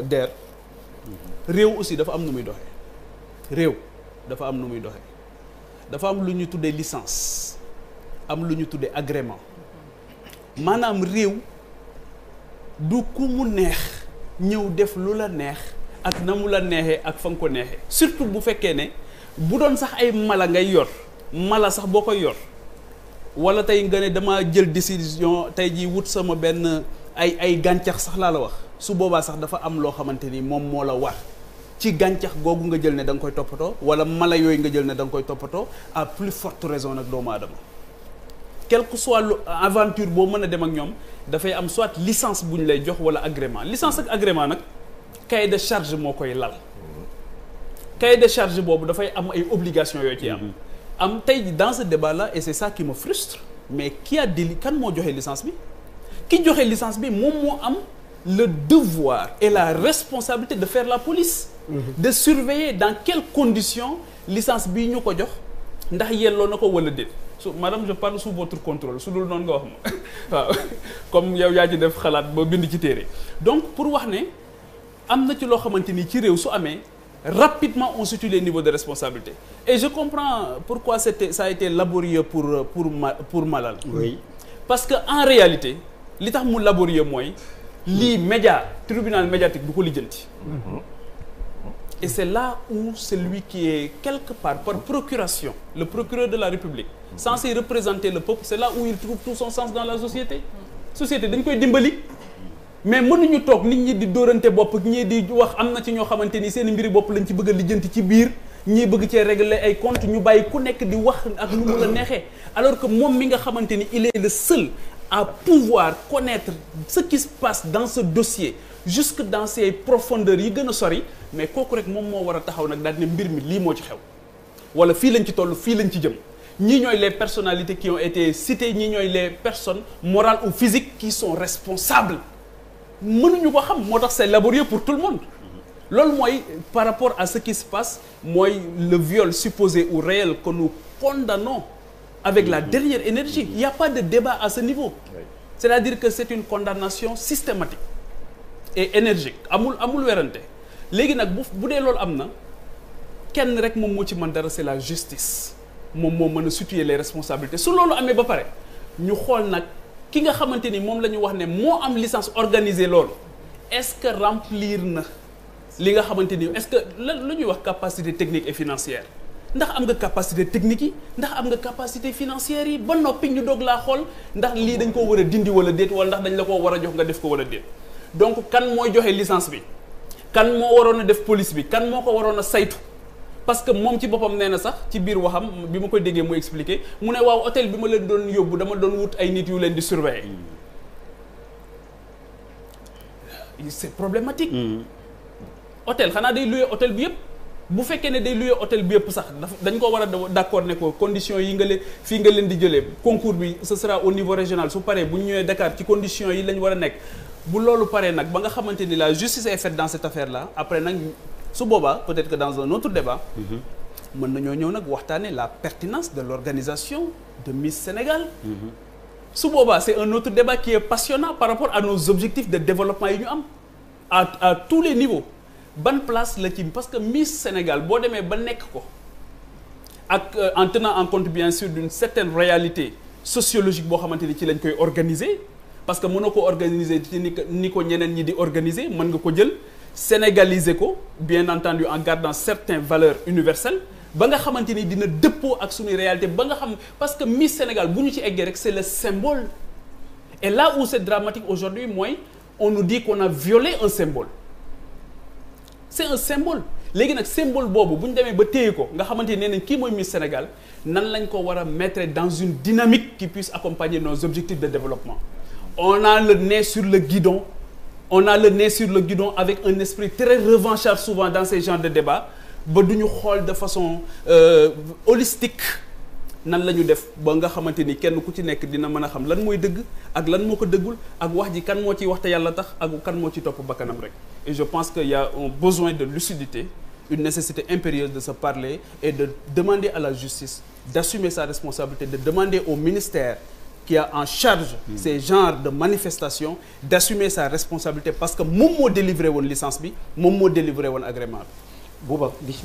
Der réew aussi dafa am nu muy doxee réew dafa am nu muy doxee dafa am lu ñu tuddee licence am lu ñu tuddee agrément maanaam réew du ku mu neex ñëw def lu la neex ak na mu la neexee ak fa nga ko neexee surtout bu fekkee ne bu doon sax ay mala ngay yor mala sax boo koy yor wala tey nga ne dama jël décision tey jii wut sama benn ay gàncax sax laa la wax su boobaa sax dafa am loo xamante ni moom moo la war ci gàncax googu nga jël ne da nga koy toppatoo wala mala yooyu nga jël ne da nga koy toppatoo à plus forte raison nag doomu aadama quel que soit lu aventure boo mën a dem ak ñoom dafay am soit licence bu ñu lay jox wala agrément licence ak agrément nag cahier de charge moo koy lal cahier de charge boobu dafay am ay obligations yoo ci am tey dans ce débat là et c'est ça qui me frustre mais qui a déli kan moo joxe licence bi ki joxe licence bi moom moo am le devoir et la responsabilité de faire la police de surveiller dans quelles conditions licence bii ñu ko jox ndax yelloo na ko wala déet madame je parle sous votre contrôle su dul noonu nga wax ma waaw comme yow yaa ci def xalaat ba bind ci téere donc pour wax ne am na ci loo xamante ni ci réew su amee rapidement on situe les niveaux de responsabilité et je comprends pourquoi ça a été laborieux pour Malal. Oui. Parce que en réalité li tax mu laborieux mooy lii tribunal médiatique du ko lijjanti. Et c'est là où celui qui est quelque part par procuration le procureur de la République censé représenter le peuple c'est là où il trouve tout son sens dans la société dañ koy dimbali mais mënuñu toog nit ñi di dóorante bopp ñii di wax am na ci ñoo xamante ni seen mbiri bopp lañ ci bëgg a lijjanti ci biir ñii bëgg cee régler ay comptes ñu bàyyi ku nekk di wax ak nu mu la neexee alors que moom mi nga xamante ni il est le seul à pouvoir connaître ce qui se passe dans ce dossier jusque dans ses profondeurs yi gën a sori mais kooku rek moom moo war a taxaw nag daal ne mbir mi lii moo ci xew wala fii lañ ci toll fii lañ ci jëm ñii ñooy les personnalités qui ont été citées ñii ñooy les personnes morales ou physiques qui sont responsables mënuñu ko xam moo tax c'est laborieux pour tout le monde loolu mooy par rapport à ce qui se passe mooy le viol supposé ou réel que nous condamnons avec la dernière énergie il y a pas de débat à ce niveau c'est-à-dire que c'est une condamnation systématique et énergique amul werante léegi nag bu dee loolu am na kenn rek moom moo ci mën dara c'est la justice moom moo mën a situer les responsabilités su loolu amee ba pare ñu xool nag ki nga xamante ni moom la ñu wax ne moo am licence organisée loolu est-ce que remplir na li nga xamante ni est-ce que la ñuy wax capacité technique et financière ndax am nga capacité technique yi ndax am nga capacité financière yi ba noppi ñu doog laa xool ndax lii dañ koo war a dindi wala déet wala ndax dañ la koo war a jox nga def ko wala déet donc kan mooy joxe licence bi kan moo waroon a def police bi kan moo ko waroon a saytu parce que moom ci boppam nee na sax ci biir waxam bi ma koy déggee mu expliquer mu ne waaw hôtel bi ma leen doon yóbbu dama doon wut ay nit yu leen di surveiller c'est problématique hôtel xanaa day louer hôtel bi yëpp bu fekkee ne day louer hôtel bi yëpp sax dañ ko war a d'accord ne ko conditions yi nga leen fii nga leen di jëlee concours bi ce sera au niveau régional su paree bu ñu ñëwee Dakar ci conditions yi lañ war a nekk bu loolu paree nag ba nga xamante ni la justice est faite dans cette affaire là après nag su boobaa peut-être que dans un autre débat mën nañoo ñëw nag waxtaane la pertinence de l'organisation de Miss Sénégal su boobaa c'est un autre débat qui est passionnant par rapport à nos objectifs de développement yi ñu am à tous les niveaux ban place la ci parce que Miss Sénégal boo demee ba nekk ko ak en tenant en compte bien sûr d'une certaine réalité sociologique boo xamante ni ci lañ koy organiser parce que mënoo ko organiser ci ni ko ñeneen ñi di organiser mën nga ko jël sénégaliser ko bien entendu en gardant certaines valeurs universelles ba nga xamante ni dina dëppoo ak suñu réalité ba nga xam parce que Miss Sénégal bu ñu ci eggee rek c'est le symbole et là où c'est dramatique aujourd'hui mooy on nous dit qu'on a violé un symbole c'est un symbole léegi nag symbole boobu bu ñu demee ba téye ko nga xamante ni nee nañ kii mooy Miss Sénégal nan lañ ko war a mettre dans une dynamique qui puisse accompagner nos objectifs de développement on a le nez sur le guidon avec un esprit très revanchard souvent dans ces genres de débats ba du ñu xool de façon holistique nan la ñu def ba nga xamante ni kenn ku ci nekk dina mën a xam lan mooy dëgg ak lan moo ko dëggul ak wax ji kan moo ciy waxte yàlla tax ak kan moo ci topp bakkanam rek et je pense qu'il y a un besoin de lucidité une nécessité impérieuse de se parler et de demander à la justice d'assumer sa responsabilité de demander au ministère qui a en charge ces genres de manifestations d'assumer sa responsabilité parce que moom moo délivré woon licence bi moom moo délivré woon agrément bi.